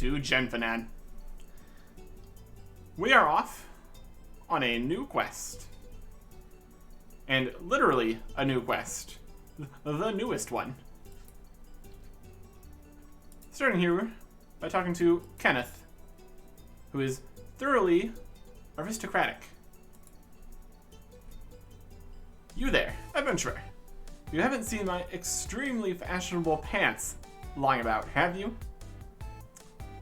to Genfanad. We are off on a new quest. And literally a new quest. The newest one. Starting here by talking to Kenneth, who is thoroughly aristocratic. You there, adventurer. You haven't seen my extremely fashionable pants lying about, have you?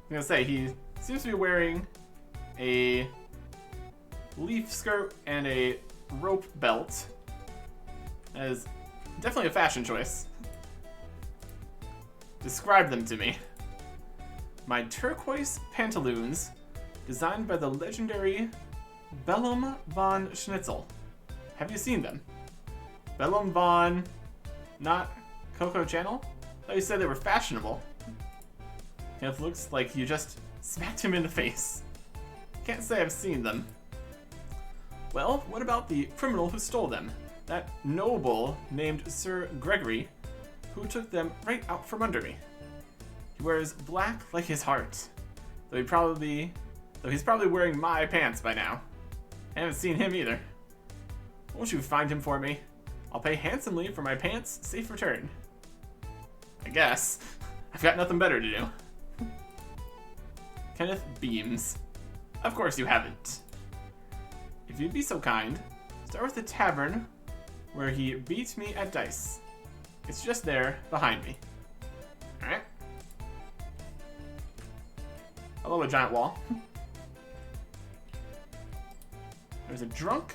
I'm gonna say, he seems to be wearing a leaf skirt and a rope belt. That is definitely a fashion choice. Describe them to me. My turquoise pantaloons, designed by the legendary Bellum von Schnitzel. Have you seen them? Bellum von... not Coco Channel? I thought you said they were fashionable. It looks like you just smacked him in the face. Can't say I've seen them. Well, what about the criminal who stole them? That noble named Sir Gregory, who took them right out from under me. He wears black like his heart, though he's probably wearing my pants by now. I haven't seen him either. Won't you find him for me? I'll pay handsomely for my pants' safe return. I guess. I've got nothing better to do. Kenneth beams. Of course you haven't. If you'd be so kind, start with the tavern where he beat me at dice. It's just there, behind me. Alright. I love a giant wall. There's a drunk,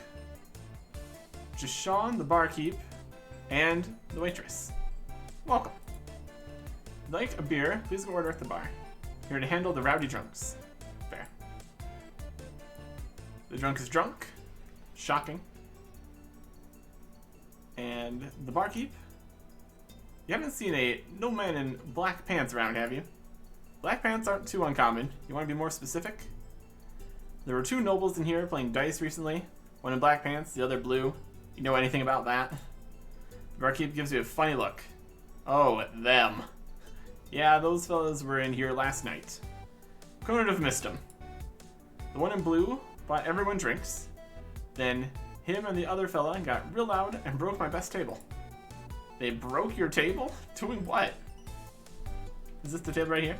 Jashawn the barkeep, and the waitress. Welcome. If you'd like a beer, please go order at the bar. Here to handle the rowdy drunks. Fair. The drunk is drunk. Shocking. And the barkeep? You haven't seen a no man in black pants around, have you? Black pants aren't too uncommon. You want to be more specific? There were two nobles in here playing dice recently. One in black pants, the other blue. You know anything about that? The barkeep gives you a funny look. Oh, them. Yeah, those fellas were in here last night. Couldn't have missed them. The one in blue bought everyone drinks. Then him and the other fella got real loud and broke my best table. They broke your table? Doing what? Is this the table right here?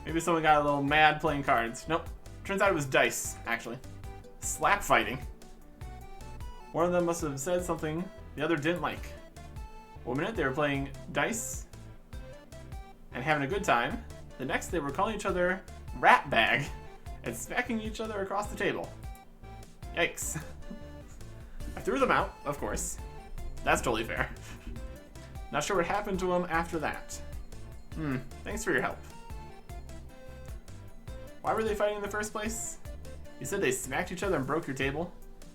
Maybe someone got a little mad playing cards. Nope. Turns out it was dice, actually. Slap fighting. One of them must have said something the other didn't like. One minute they were playing dice and having a good time. The next they were calling each other rat bag and smacking each other across the table. Yikes. I threw them out, of course. That's totally fair. Not sure what happened to them after that. Thanks for your help. Why were they fighting in the first place? You said they smacked each other and broke your table.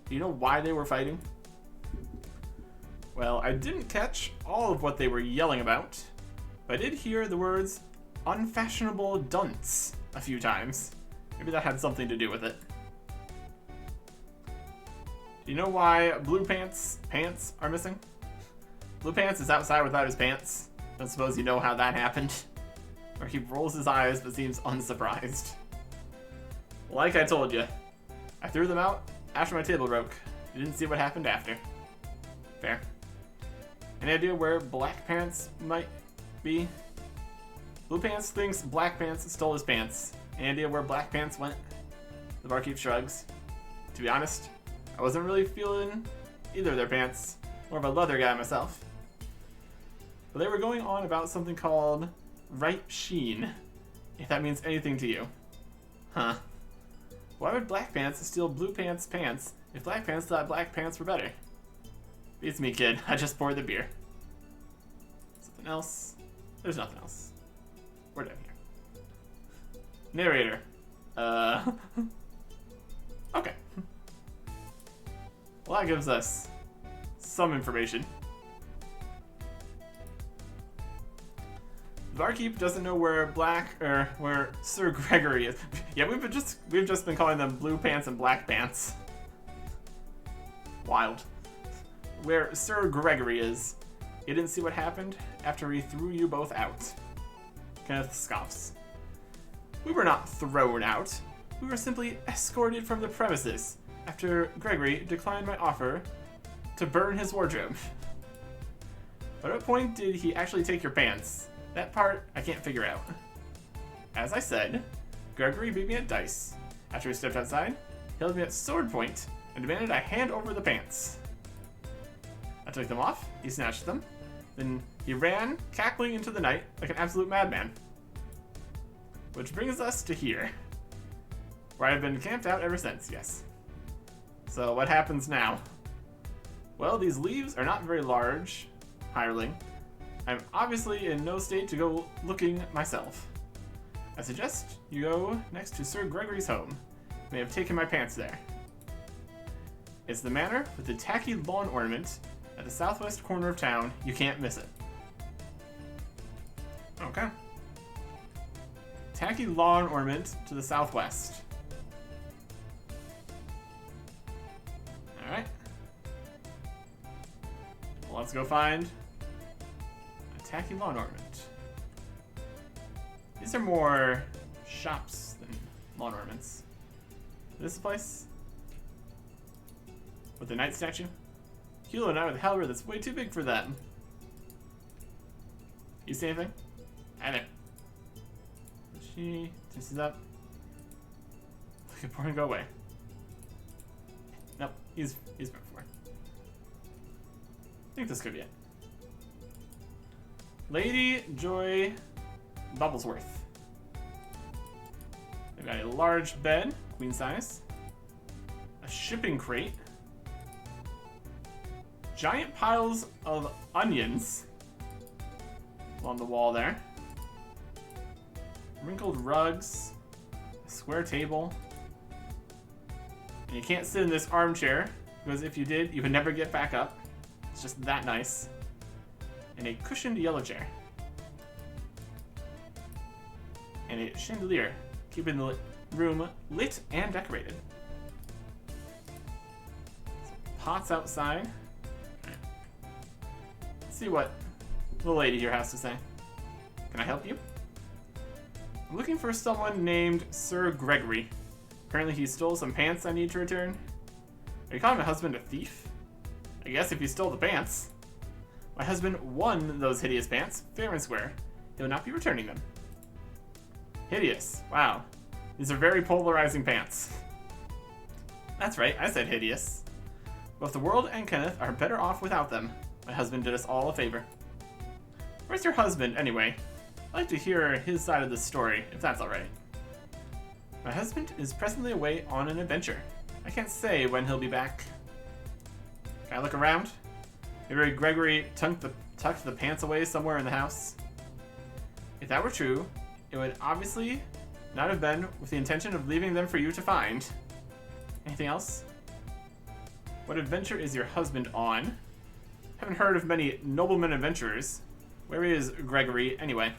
Do you know why they were fighting? Well, I didn't catch all of what they were yelling about, but I did hear the words unfashionable dunce a few times. Maybe that had something to do with it. Do you know why blue pants are missing? Blue pants is outside without his pants. I don't suppose you know how that happened. Or he rolls his eyes but seems unsurprised. Like I told you, I threw them out after my table broke. You didn't see what happened after. Fair. Any idea where black pants might be? Blue pants thinks black pants stole his pants. Any idea where black pants went? The barkeep shrugs. To be honest, I wasn't really feeling either of their pants. More of a leather guy myself. But they were going on about something called right sheen, if that means anything to you. Huh. Why would black pants steal blue pants pants if black pants thought black pants were better? Beats me, kid. I just poured the beer. Something else? There's nothing else. We're done here. Narrator. Okay. Well, that gives us some information. The barkeep doesn't know where where Sir Gregory is. Yeah, we've just been calling them blue pants and black pants. Wild. Where Sir Gregory is. You didn't see what happened after he threw you both out. Kenneth scoffs. We were not thrown out. We were simply escorted from the premises after Gregory declined my offer to burn his wardrobe. But at what point did he actually take your pants? That part I can't figure out. As I said, Gregory beat me at dice. After he stepped outside, he held me at sword point and demanded I hand over the pants. I took them off, he snatched them, then he ran, cackling into the night like an absolute madman. Which brings us to here, where I've been camped out ever since, yes. So what happens now? Well, these leaves are not very large, hireling. I'm obviously in no state to go looking myself. I suggest you go next to Sir Gregory's home. You may have taken my pants there. It's the manor with the tacky lawn ornament at the southwest corner of town. You can't miss it. Okay. Tacky lawn ornament to the southwest. Alright. Well, let's go find a tacky lawn ornament. These are more shops than lawn ornaments. This is the place? With the knight statue? Hilo and I with a halberd that's way too big for them. You see anything? I know. This is up. Look at go away. Nope, he's been before. I think this could be it. Lady Joy Bubblesworth. They've got a large bed, queen size, a shipping crate, giant piles of onions along the wall there, wrinkled rugs, a square table, and you can't sit in this armchair because if you did, you would never get back up. It's just that nice. And a cushioned yellow chair. And a chandelier, keeping the room lit and decorated. Some pots outside. Let's see what the lady here has to say. Can I help you? I'm looking for someone named Sir Gregory. Apparently he stole some pants I need to return. Are you calling my husband a thief? I guess if he stole the pants. My husband won those hideous pants, fair and square. He will not be returning them. Hideous. Wow. These are very polarizing pants. That's right, I said hideous. Both the world and Kenneth are better off without them. My husband did us all a favor. Where's your husband, anyway? I'd like to hear his side of the story, if that's alright. My husband is presently away on an adventure. I can't say when he'll be back. Can I look around? Maybe Gregory tucked the pants away somewhere in the house? If that were true, it would obviously not have been with the intention of leaving them for you to find. Anything else? What adventure is your husband on? Haven't heard of many noblemen adventurers. Where is Gregory, anyway?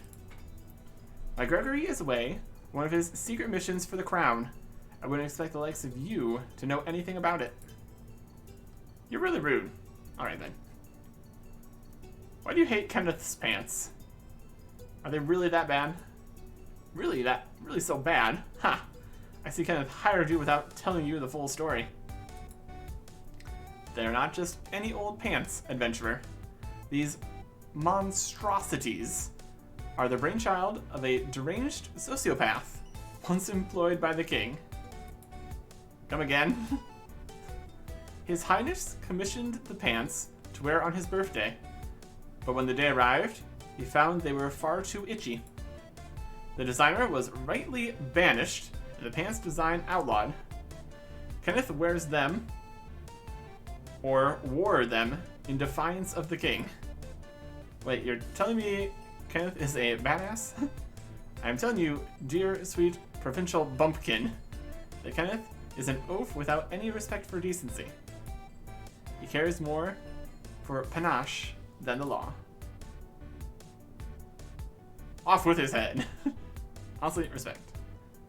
My Gregory is away. One of his secret missions for the crown. I wouldn't expect the likes of you to know anything about it. You're really rude. Alright then. Why do you hate Kenneth's pants? Are they really that bad? Really so bad? Ha! I see Kenneth hired you without telling you the full story. They're not just any old pants, adventurer. These monstrosities are the brainchild of a deranged sociopath, once employed by the king. Come again? His Highness commissioned the pants to wear on his birthday, but when the day arrived, he found they were far too itchy. The designer was rightly banished, and the pants design outlawed. Kenneth wears them, or wore them, in defiance of the king. Wait, you're telling me Kenneth is a badass? I'm telling you, dear sweet provincial bumpkin, that Kenneth is an oaf without any respect for decency. He cares more for panache than the law. Off with his head. Honestly, respect.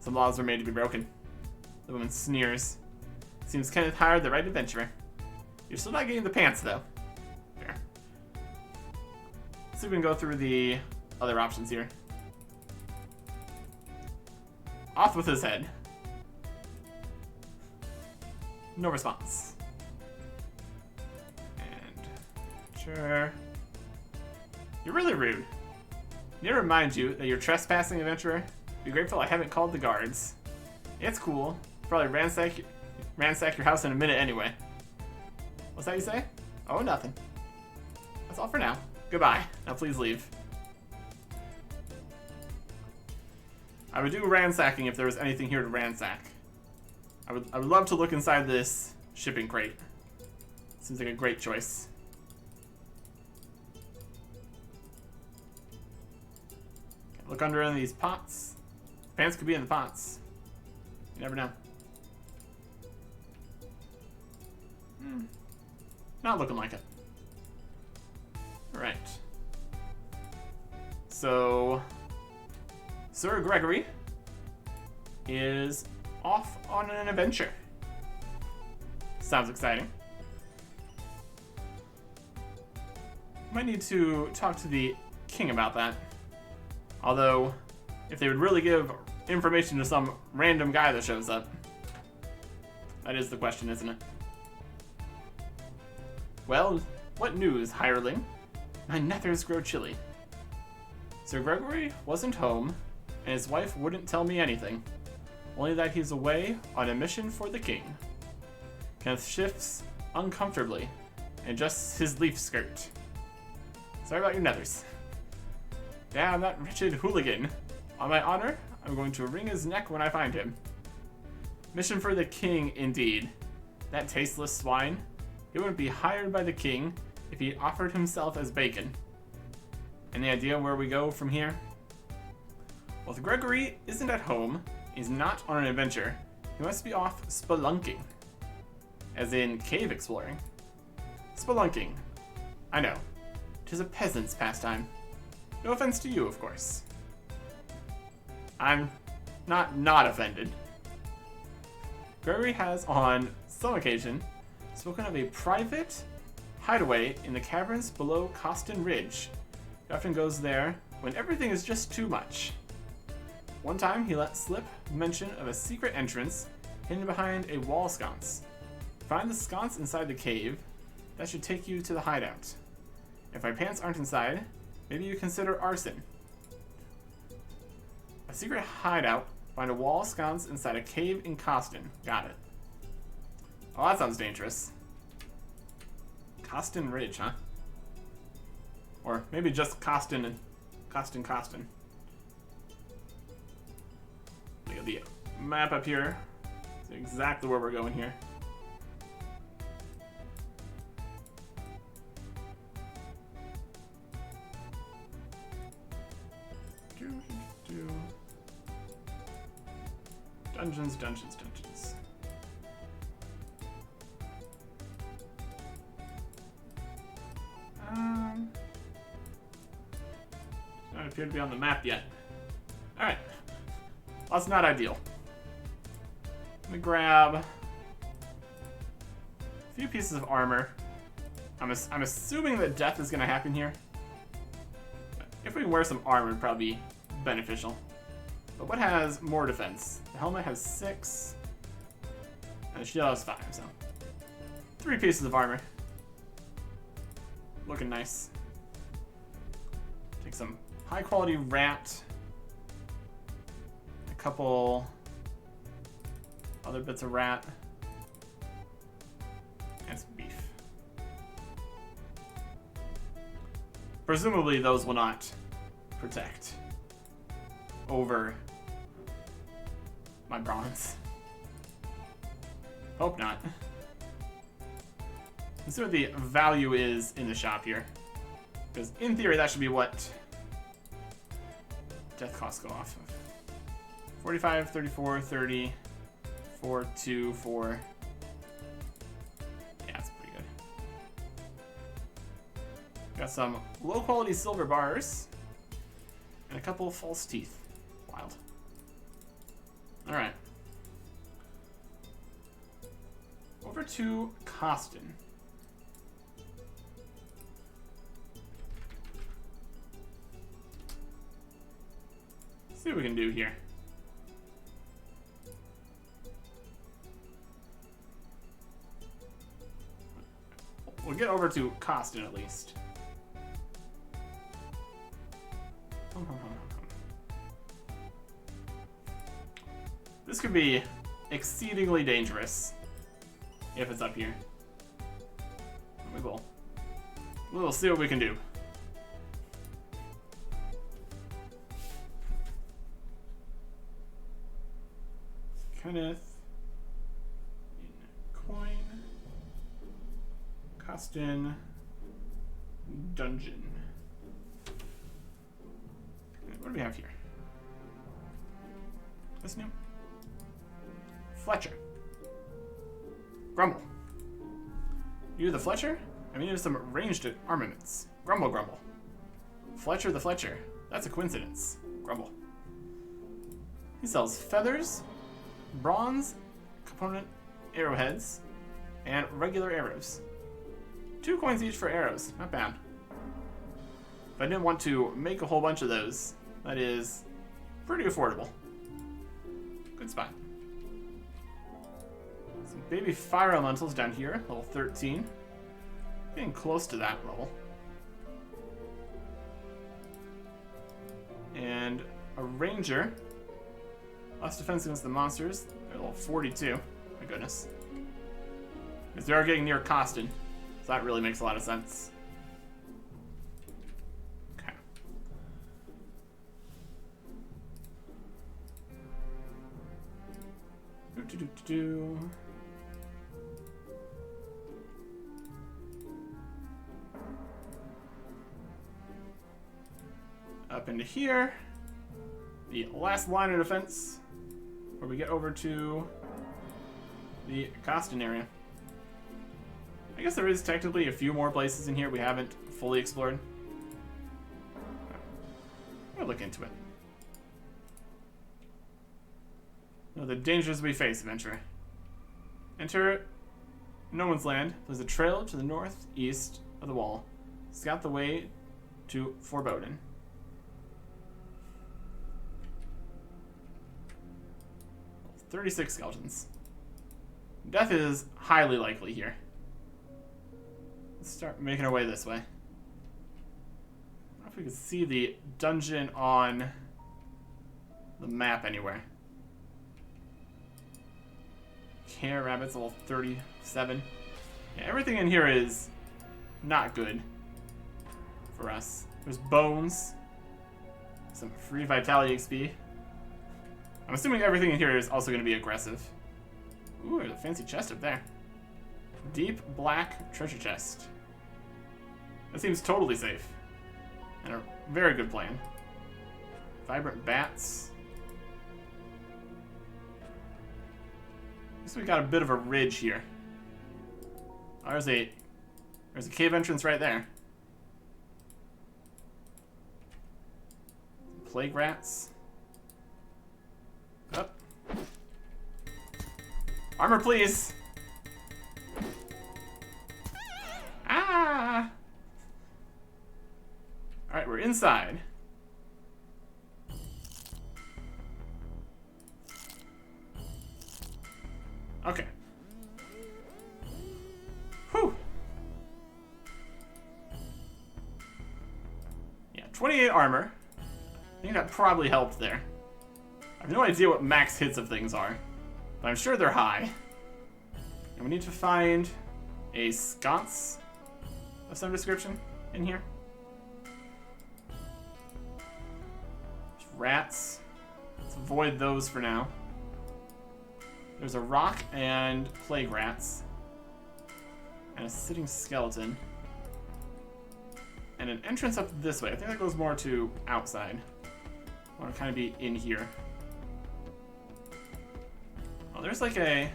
Some laws were made to be broken. The woman sneers. Seems Kenneth hired the right adventurer. You're still not getting the pants, though. Fair. So we can go through the other options here. Off with his head. No response. And sure. You're really rude. Need to remind you that you're trespassing, adventurer. Be grateful I haven't called the guards. It's cool. Probably ransack your house in a minute anyway. What's that you say? Oh, nothing. That's all for now. Goodbye. Now please leave. I would do ransacking if there was anything here to ransack. I would love to look inside this shipping crate. Seems like a great choice. Look under in these pots. Pants could be in the pots. You never know. Not looking like it. Alright. So, Sir Gregory is off on an adventure. Sounds exciting. Might need to talk to the king about that. Although, if they would really give information to some random guy that shows up, that is the question, isn't it? Well, what news, hireling? My nethers grow chilly. Sir Gregory wasn't home, and his wife wouldn't tell me anything. Only that he's away on a mission for the king. Kenneth shifts uncomfortably, and adjusts his leaf skirt. Sorry about your nethers. Damn that wretched hooligan. On my honor, I'm going to wring his neck when I find him. Mission for the king, indeed. That tasteless swine. He wouldn't be hired by the king if he offered himself as bacon. Any idea where we go from here? Well, if Gregory isn't at home, he's not on an adventure, he must be off spelunking. As in cave exploring. Spelunking. I know. 'Tis a peasant's pastime. No offense to you, of course. I'm not offended. Gregory has, on some occasion, spoken of a private hideaway in the caverns below Coston Ridge. He often goes there when everything is just too much. One time he let slip mention of a secret entrance hidden behind a wall sconce. Find the sconce inside the cave. That should take you to the hideout. If my pants aren't inside, maybe you consider arson. A secret hideout. Find a wall sconce inside a cave in Coston. Got it. Oh, that sounds dangerous. Coston Ridge, huh? Or maybe just Coston and Coston. Look at the map up here. See exactly where we're going here. Dungeons. Don't appear to be on the map yet. Alright. Well, that's not ideal. Let me grab a few pieces of armor. I'm assuming that death is going to happen here. But if we wear some armor, it'd probably be beneficial. But what has more defense? The helmet has 6, and the shield has 5, so 3 pieces of armor. Looking nice. Take some high quality rat, a couple other bits of rat, and some beef. Presumably those will not protect over my bronze. Hope not. Let's see what the value is in the shop here. Because in theory that should be what death costs go off of. 45, 34, 30, 4, 2, 4. Yeah, that's pretty good. Got some low quality silver bars and a couple of false teeth. Wild. Alright. Over to Coston. Let's see what we can do here. get over to Costin at least. This could be exceedingly dangerous if it's up here. We'll see what we can do. Kenneth in coin. Costin dungeon. What do we have here? What's new? Fletcher. Grumble. You the Fletcher? I mean, there's some ranged armaments. Grumble, grumble. Fletcher the Fletcher. That's a coincidence. Grumble. He sells feathers, bronze, component arrowheads, and regular arrows. 2 coins each for arrows. Not bad. If I didn't want to make a whole bunch of those, that is pretty affordable. Good spot. Some baby fire elementals down here, level 13. Getting close to that level. And a ranger. Less defense against the monsters. They're level 42. My goodness. Because they are getting near Costin. So that really makes a lot of sense. Okay. Do. Up into here. The last line of defense. Where we get over to the Costin area. I guess there is technically a few more places in here we haven't fully explored. We'll look into it. Now, the dangers we face, adventurer. Enter no one's land. There's a trail to the northeast of the wall. Scout the way to Foreboding. 36 skeletons. Death is highly likely here. Let's start making our way this way. I don't know if we can see the dungeon on the map anywhere. Care rabbits level 37. Yeah, everything in here is not good for us. There's bones, some free vitality XP. I'm assuming everything in here is also going to be aggressive. Ooh, there's a fancy chest up there. Deep black treasure chest. That seems totally safe. And a very good plan. Vibrant bats. Guess we got a bit of a ridge here. Oh, there's a cave entrance right there. Plague rats. Up. Armor, please. Ah. All right, we're inside. Okay. Whew. Yeah, 28 armor. I think that probably helped there. I have no idea what max hits of things are, but I'm sure they're high. And we need to find a sconce of some description in here. There's rats. Let's avoid those for now. There's a rock and plague rats. And a sitting skeleton. And an entrance up this way. I think that goes more to outside. I want to kind of be in here. Oh, there's like a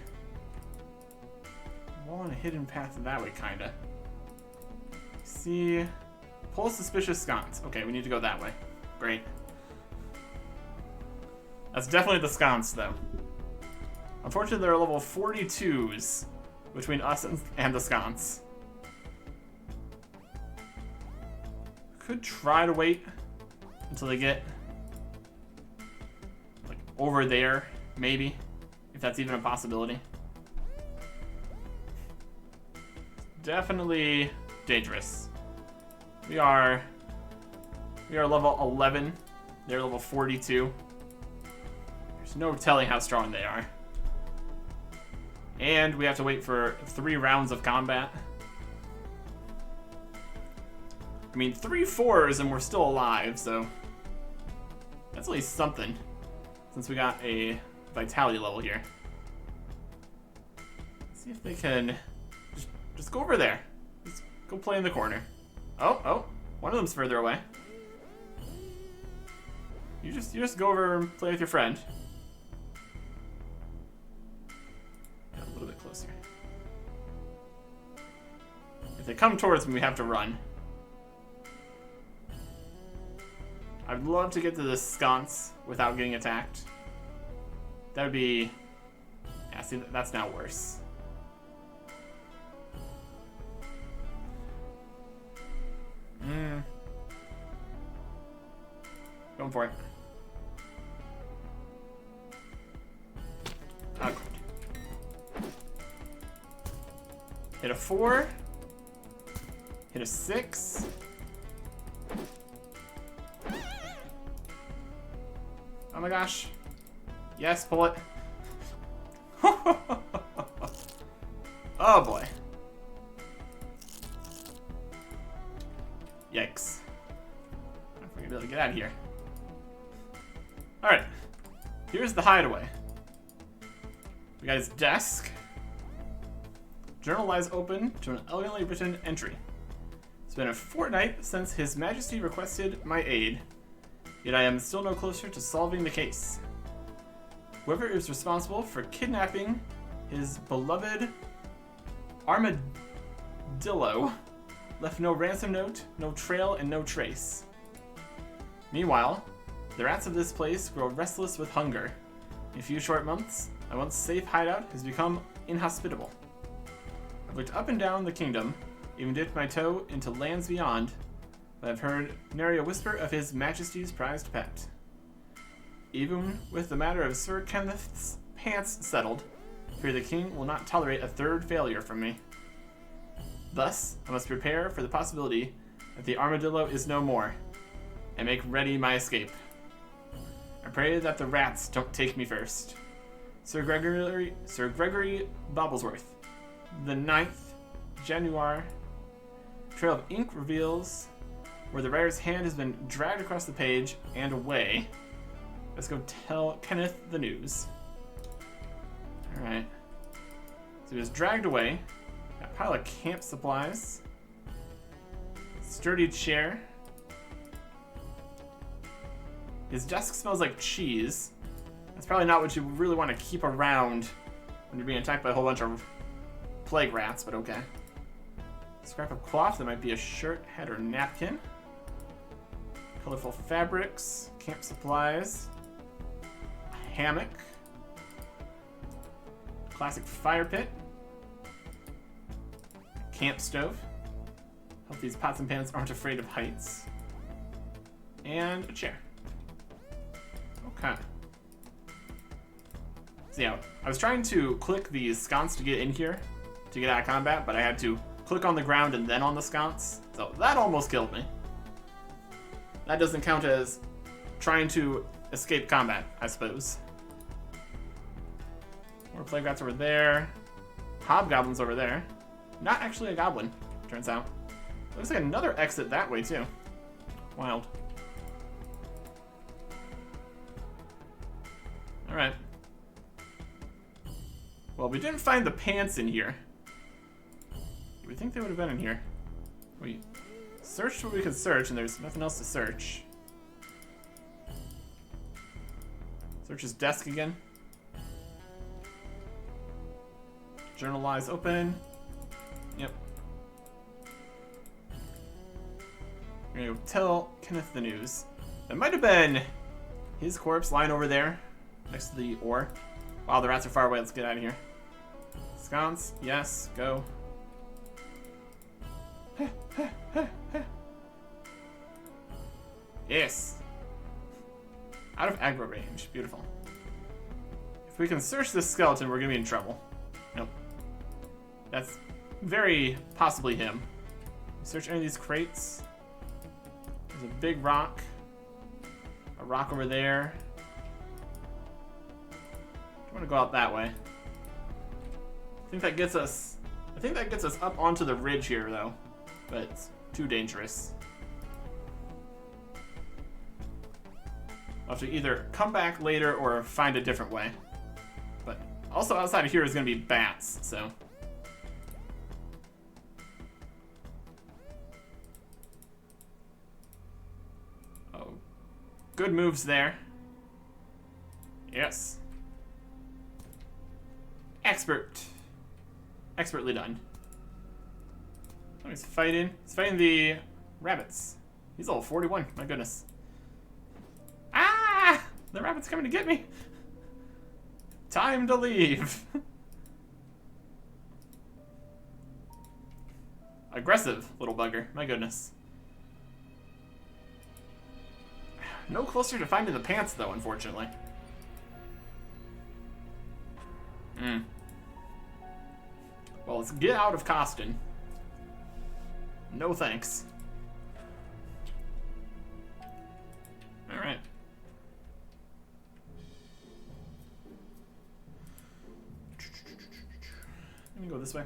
wall and a hidden path that way, kinda. See, pull suspicious sconce. Okay, we need to go that way. Great. That's definitely the sconce, though. Unfortunately, there are level 42s between us and the sconce. Could try to wait until they get like over there, maybe, if that's even a possibility. definitely dangerous. We are level 11. They're level 42. There's no telling how strong they are. And we have to wait for 3 rounds of combat. I mean, 3 4s and we're still alive, so that's at least something. Since we got a vitality level here. Let's see if they can just go over there. Just go play in the corner. Oh, one of them's further away. You just go over and play with your friend. Get a little bit closer. If they come towards me, we have to run. I'd love to get to this sconce without getting attacked. That would be... Yeah, see, that's now worse. Going for it. Oh, good. Hit a 4. Hit a 6. Oh my gosh. Yes, pull it. Oh boy. Yikes. I'm gonna be able to get out of here. Alright. Here's the hideaway. We got his desk. Journal lies open to an elegantly written entry. It's been a fortnight since His Majesty requested my aid, yet I am still no closer to solving the case. Whoever is responsible for kidnapping his beloved armadillo left no ransom note, no trail, and no trace. Meanwhile, the rats of this place grow restless with hunger. In a few short months, my once safe hideout has become inhospitable. I've looked up and down the kingdom, even dipped my toe into lands beyond, but I've heard nary a whisper of His Majesty's prized pet. Even with the matter of Sir Kenneth's pants settled, I fear the king will not tolerate a third failure from me. Thus, I must prepare for the possibility that the armadillo is no more, and make ready my escape. I pray that the rats don't take me first. Sir Gregory Bobblesworth, the 9th January. Trail of ink reveals where the writer's hand has been dragged across the page and away. Let's go tell Kenneth the news. Alright. So he was dragged away. Got a pile of camp supplies. Sturdy chair. His desk smells like cheese. That's probably not what you really want to keep around when you're being attacked by a whole bunch of plague rats, but okay. Scrap of cloth, that might be a shirt, hat, or napkin. Colorful fabrics, camp supplies, a hammock, classic fire pit, camp stove. Hope these pots and pans aren't afraid of heights. And a chair. Okay. So yeah, I was trying to click the sconce to get in here, to get out of combat, but I had to click on the ground and then on the sconce. So that almost killed me. That doesn't count as trying to escape combat, I suppose. More plague rats over there. Hobgoblins over there. Not actually a goblin, turns out. Looks like another exit that way, too. Wild. Alright. Well, we didn't find the pants in here. You would think they would have been in here. We searched what we could search, and there's nothing else to search. Search his desk again. Journal lies open. Yep. We're gonna go tell Kenneth the news. That might have been his corpse lying over there, next to the ore. Wow, the rats are far away. Let's get out of here. Sconce, yes, go. Yes. Out of aggro range. Beautiful. If we can search this skeleton, we're gonna be in trouble. Nope. That's very possibly him. Search any of these crates. There's a big rock. A rock over there. I want to go out that way. I think that gets us up onto the ridge here, though. But it's too dangerous. I'll have to either come back later or find a different way. But also outside of here is going to be bats, so. Oh. Good moves there. Yes. Expertly done. Oh, he's fighting the rabbits. He's level 41, my goodness. Ah! The rabbit's coming to get me. Time to leave. Aggressive little bugger, my goodness. No closer to finding the pants, though, unfortunately. Well, let's get out of Coston. No thanks. Alright. Let me go this way.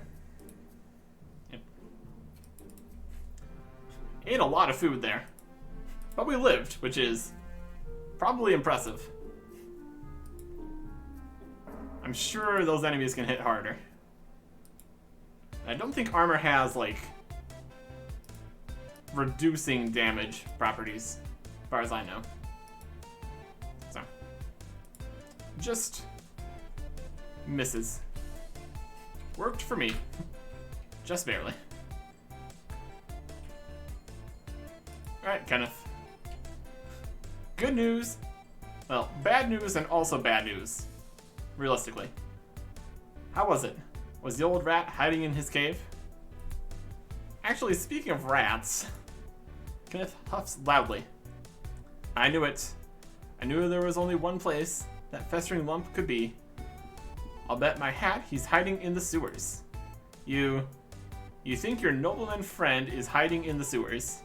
Yep. Ate a lot of food there. But we lived, which is probably impressive. I'm sure those enemies can hit harder. I don't think armor has, like, reducing damage properties, as far as I know. So, just misses. Worked for me. Just barely. Alright, Kenneth. Good news. Well, bad news and also bad news. Realistically. How was it? Was the old rat hiding in his cave? Actually, speaking of rats, Kenneth huffs loudly. I knew it. I knew there was only one place that festering lump could be. I'll bet my hat he's hiding in the sewers. You think your nobleman friend is hiding in the sewers?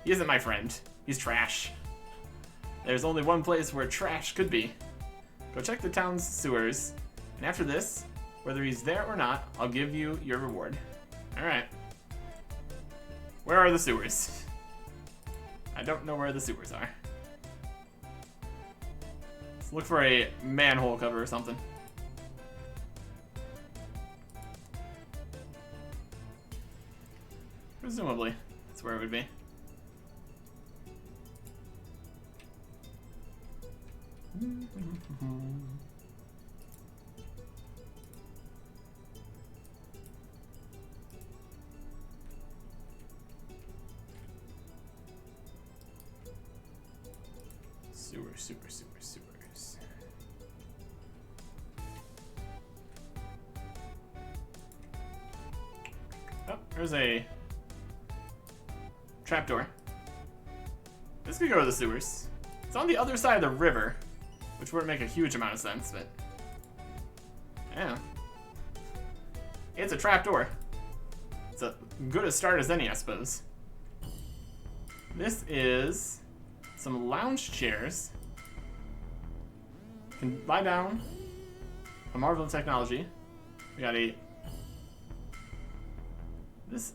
He isn't my friend. He's trash. There's only one place where trash could be. Go check the town's sewers, and after this, whether he's there or not, I'll give you your reward. Alright. Where are the sewers? I don't know where the sewers are. Let's look for a manhole cover or something. Presumably, that's where it would be. Sewers. Oh, there's a trapdoor. This could go to the sewers. It's on the other side of the river, which wouldn't make a huge amount of sense, but yeah. It's a trapdoor. It's as good a start as any, I suppose. This is some lounge chairs. You can lie down. A marvel of technology. We got this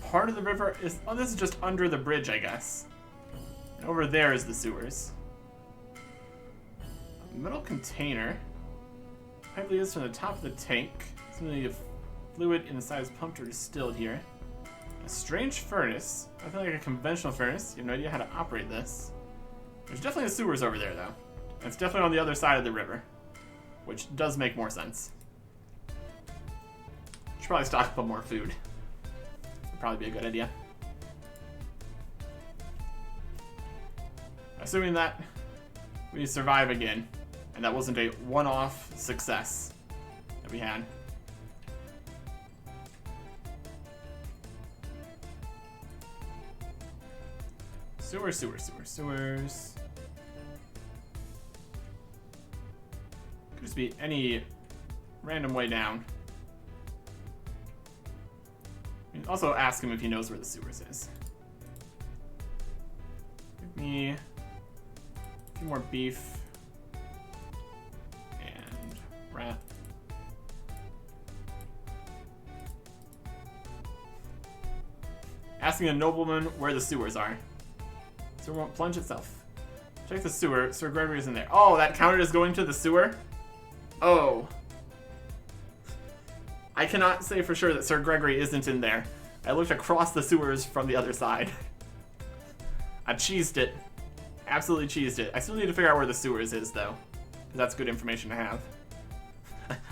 part of the river is, oh, this is just under the bridge, I guess. And over there is the sewers. A metal container. Pipe leads from the top of the tank. Something of fluid inside is pumped or distilled here. A strange furnace. I feel like a conventional furnace. You have no idea how to operate this. There's definitely the sewers over there, though. And it's definitely on the other side of the river, which does make more sense. Should probably stock up on more food. Would probably be a good idea. Assuming that we survive again, and that wasn't a one-off success that we had. Sewers. Could just be any random way down. Also ask him if he knows where the sewers is. Give me a few more beef. And rat. Asking a nobleman where the sewers are. Sewer won't plunge itself. Check the sewer. Sir Gregory is in there. Oh, that counted as going to the sewer? Oh. I cannot say for sure that Sir Gregory isn't in there. I looked across the sewers from the other side. I cheesed it. Absolutely cheesed it. I still need to figure out where the sewers is, though. Because that's good information to have.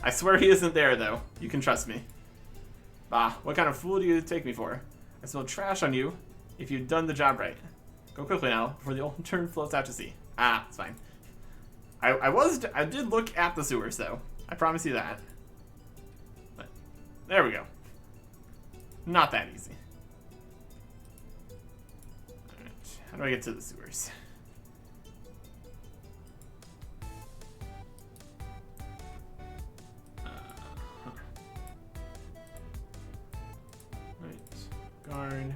I swear he isn't there, though. You can trust me. Bah, what kind of fool do you take me for? I smell trash on you if you'd done the job right. Go quickly now, before the old turn floats out to sea. Ah, it's fine. I did look at the sewers, though. I promise you that. But, there we go. Not that easy. Alright, how do I get to the sewers? Guard.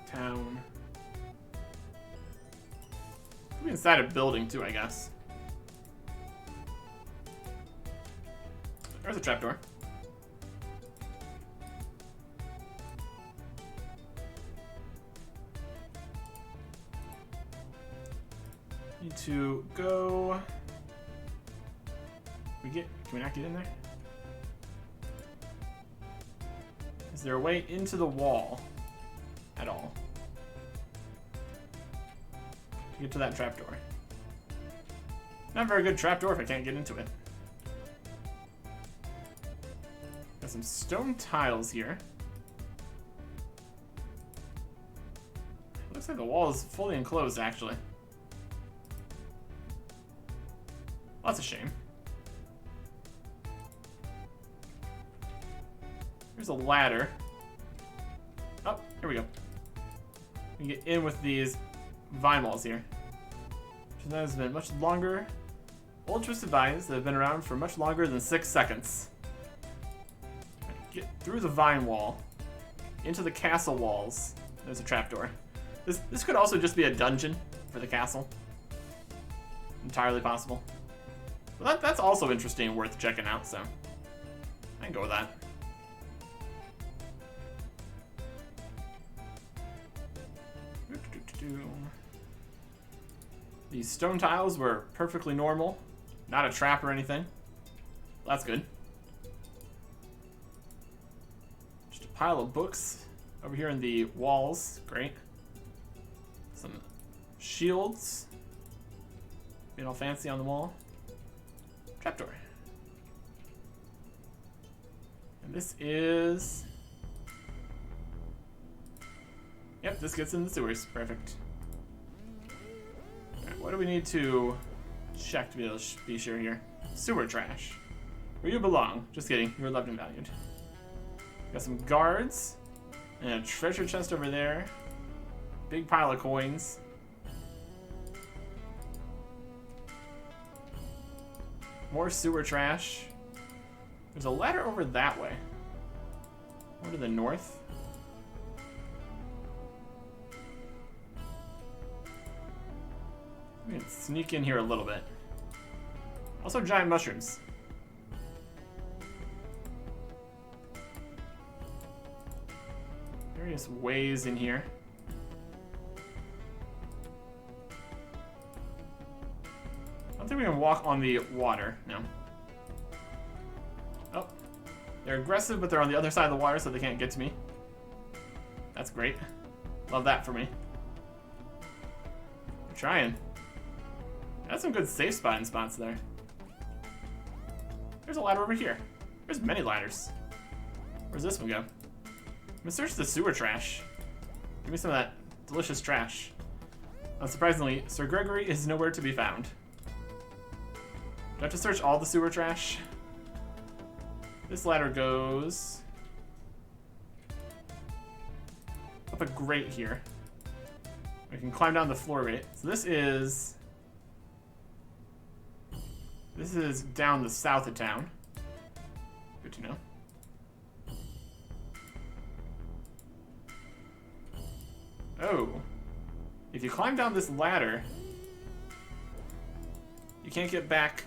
Town. Could be inside a building too, I guess. There's a trapdoor. Need to go. Can we not get in there? Is there a way into the wall at all to get to that trapdoor? Not a very good trapdoor if I can't get into it. Got some stone tiles here. Looks like the wall is fully enclosed, actually. Well, that's a shame. There's a ladder. Oh, here we go. We can get in with these vine walls here. Which has been much longer. Old twisted vines that have been around for much longer than 6 seconds. Get through the vine wall. Into the castle walls. There's a trapdoor. This could also just be a dungeon for the castle. Entirely possible. Well, that's also interesting and worth checking out, so I can go with that. These stone tiles were perfectly normal. Not a trap or anything. Well, that's good. Just a pile of books over here in the walls. Great. Some shields. Being all fancy on the wall. Trapdoor. And this is... Yep, this gets in the sewers. Perfect. Alright, what do we need to check to be able to be sure here? Sewer trash. Where you belong. Just kidding. You're loved and valued. Got some guards. And a treasure chest over there. Big pile of coins. More sewer trash. There's a ladder over that way. Over to the north. We can sneak in here a little bit. Also giant mushrooms. Various ways in here. I don't think we can walk on the water. No. Oh. They're aggressive, but they're on the other side of the water, so they can't get to me. That's great. Love that for me. I'm trying. That's some good safe spotting spots there. There's a ladder over here. There's many ladders. Where's this one go? I'm gonna search the sewer trash. Give me some of that delicious trash. Unsurprisingly, Sir Gregory is nowhere to be found. Do I have to search all the sewer trash? This ladder goes up a grate here. We can climb down the floor rate. So this is down the south of town. Good to know. if you climb down this ladder, you can't get back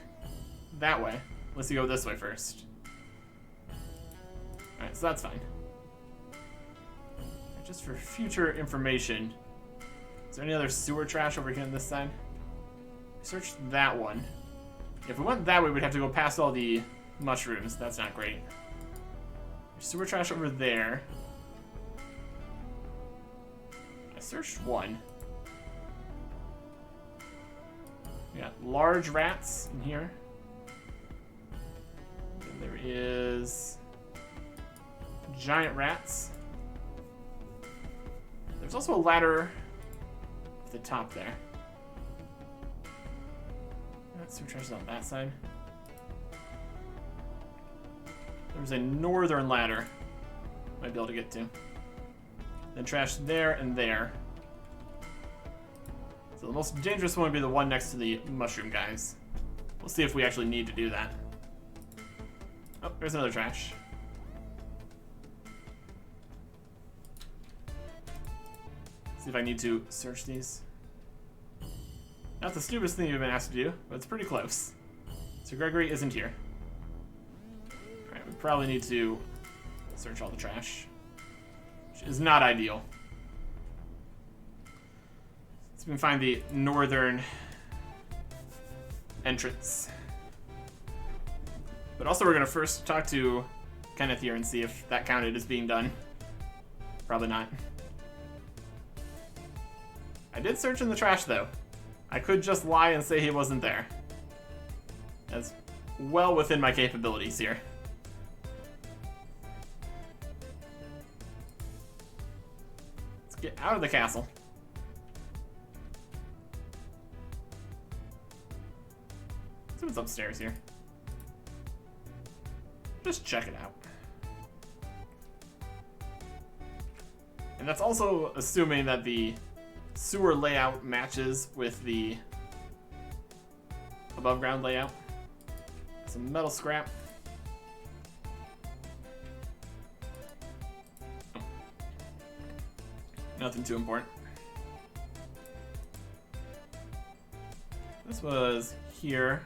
that way unless you go this way first. Alright, so that's fine. Just for future information, is there any other sewer trash over here on this side? Search that one. If we went that way, we'd have to go past all the mushrooms. That's not great. There's sewer trash over there. I searched one. We got large rats in here. And there is giant rats. There's also a ladder at the top there. Sewer trash is on that side. There's a northern ladder. Might be able to get to. Then trash there and there. So the most dangerous one would be the one next to the mushroom guys. We'll see if we actually need to do that. Oh, there's another trash. See if I need to search these. Not the stupidest thing you've been asked to do, but it's pretty close. So Gregory isn't here. Alright, we probably need to search all the trash, which is not ideal. Let's see if we can find the northern entrance. But also we're going to first talk to Kenneth here and see if that counted as being done. Probably not. I did search in the trash though. I could just lie and say he wasn't there. That's well within my capabilities here. Let's get out of the castle. See what's upstairs here. Just check it out. And that's also assuming that the sewer layout matches with the above ground layout. Some metal scrap. Oh. Nothing too important. This was here.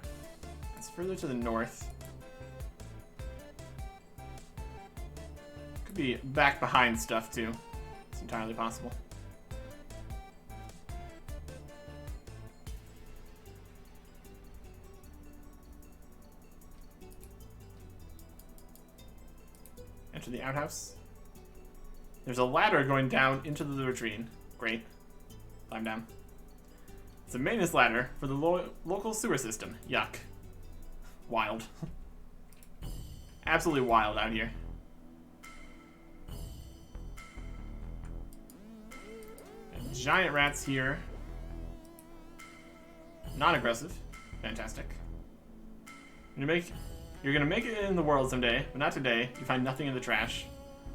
It's further to the north. Could be back behind stuff too. It's entirely possible. Enter the outhouse. There's a ladder going down into the latrine. Great. Climb down. It's a maintenance ladder for the local sewer system. Yuck. Wild. Absolutely wild out here. And giant rats here. Non-aggressive. Fantastic. You're gonna make it in the world someday, but not today. You find nothing in the trash.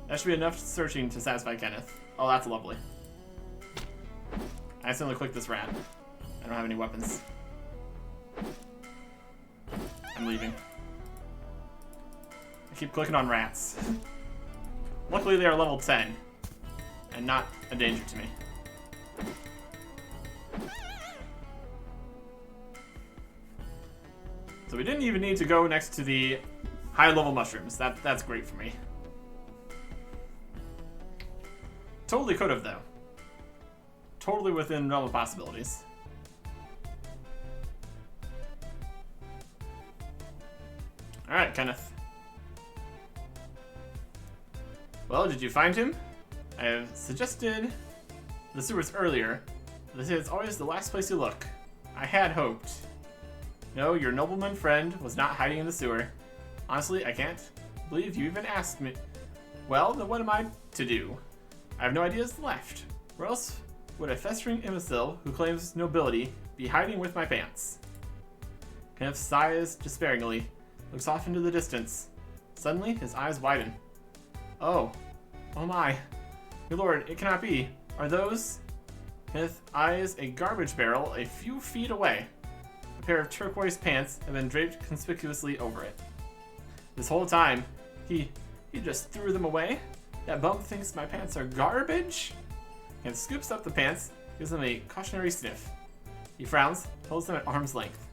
That should be enough searching to satisfy Kenneth. Oh, that's lovely. I accidentally clicked this rat. I don't have any weapons. I'm leaving. I keep clicking on rats. Luckily they are level 10 and not a danger to me. So we didn't even need to go next to the high-level mushrooms. That's great for me. Totally could have, though. Totally within realm of possibilities. Alright, Kenneth. Well, did you find him? I have suggested the sewers earlier. This is always the last place you look. I had hoped. No, your nobleman friend was not hiding in the sewer. Honestly, I can't believe you even asked me. Well, then what am I to do? I have no ideas left. Where else would a festering imbecile who claims nobility be hiding with my pants? Kenneth sighs despairingly, looks off into the distance. Suddenly, his eyes widen. Oh my. Good lord, it cannot be. Are those? Kenneth eyes a garbage barrel a few feet away. A pair of turquoise pants have been draped conspicuously over it. This whole time, he just threw them away? That bum thinks my pants are garbage? And scoops up the pants gives them a cautionary sniff. He frowns, holds them at arm's length.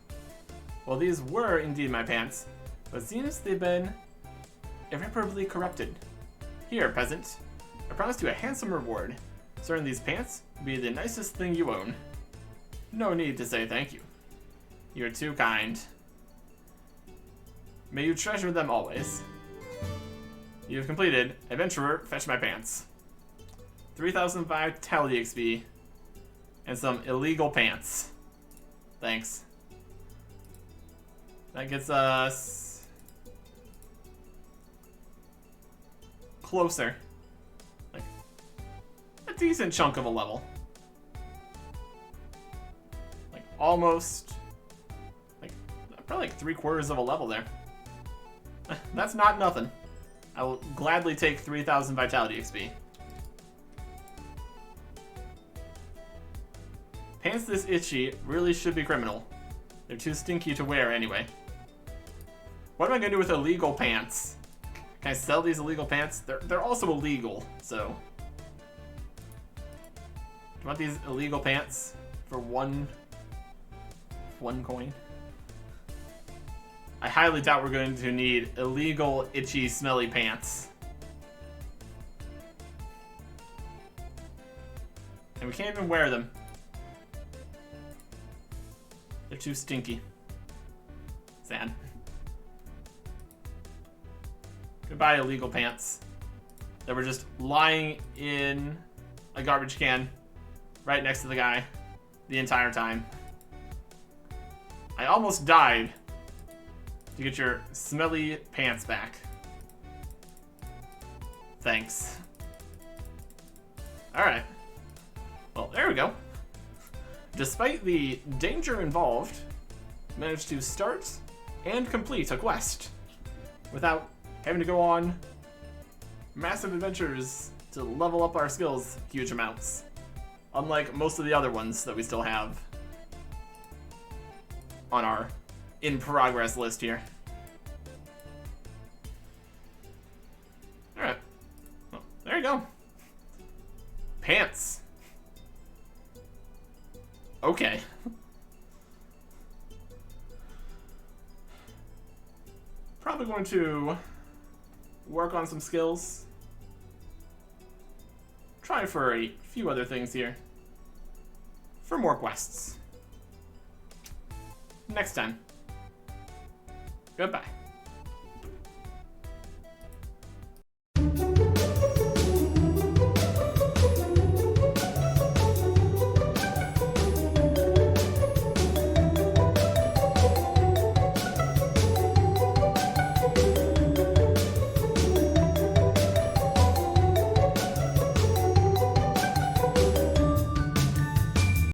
Well, these were indeed my pants, but it seems they've been irreparably corrupted. Here, peasant, I promise you a handsome reward. Certain these pants will be the nicest thing you own. No need to say thank you. You're too kind. May you treasure them always. You have completed Adventurer, Fetch My Pants. 3,000 Vitality XP. And some illegal pants. Thanks. That gets us closer. Like a decent chunk of a level. Like almost, like probably like 3/4 of a level there. That's not nothing. I will gladly take 3,000 Vitality XP. Pants this itchy really should be criminal. They're too stinky to wear anyway. What am I gonna do with illegal pants? Can I sell these illegal pants? They're also illegal, so. Do you want these illegal pants for one coin? I highly doubt we're going to need illegal, itchy, smelly pants. And we can't even wear them. They're too stinky. Sad. Goodbye, illegal pants. That were just lying in a garbage can right next to the guy the entire time. I almost died to get your smelly pants back. Thanks. Alright. Well, there we go. Despite the danger involved, managed to start and complete a quest without having to go on massive adventures to level up our skills huge amounts. Unlike most of the other ones that we still have on our in-progress list here. Alright. Well, there you go. Pants. Okay. Probably going to work on some skills. Try for a few other things here. For more quests. Next time. Goodbye.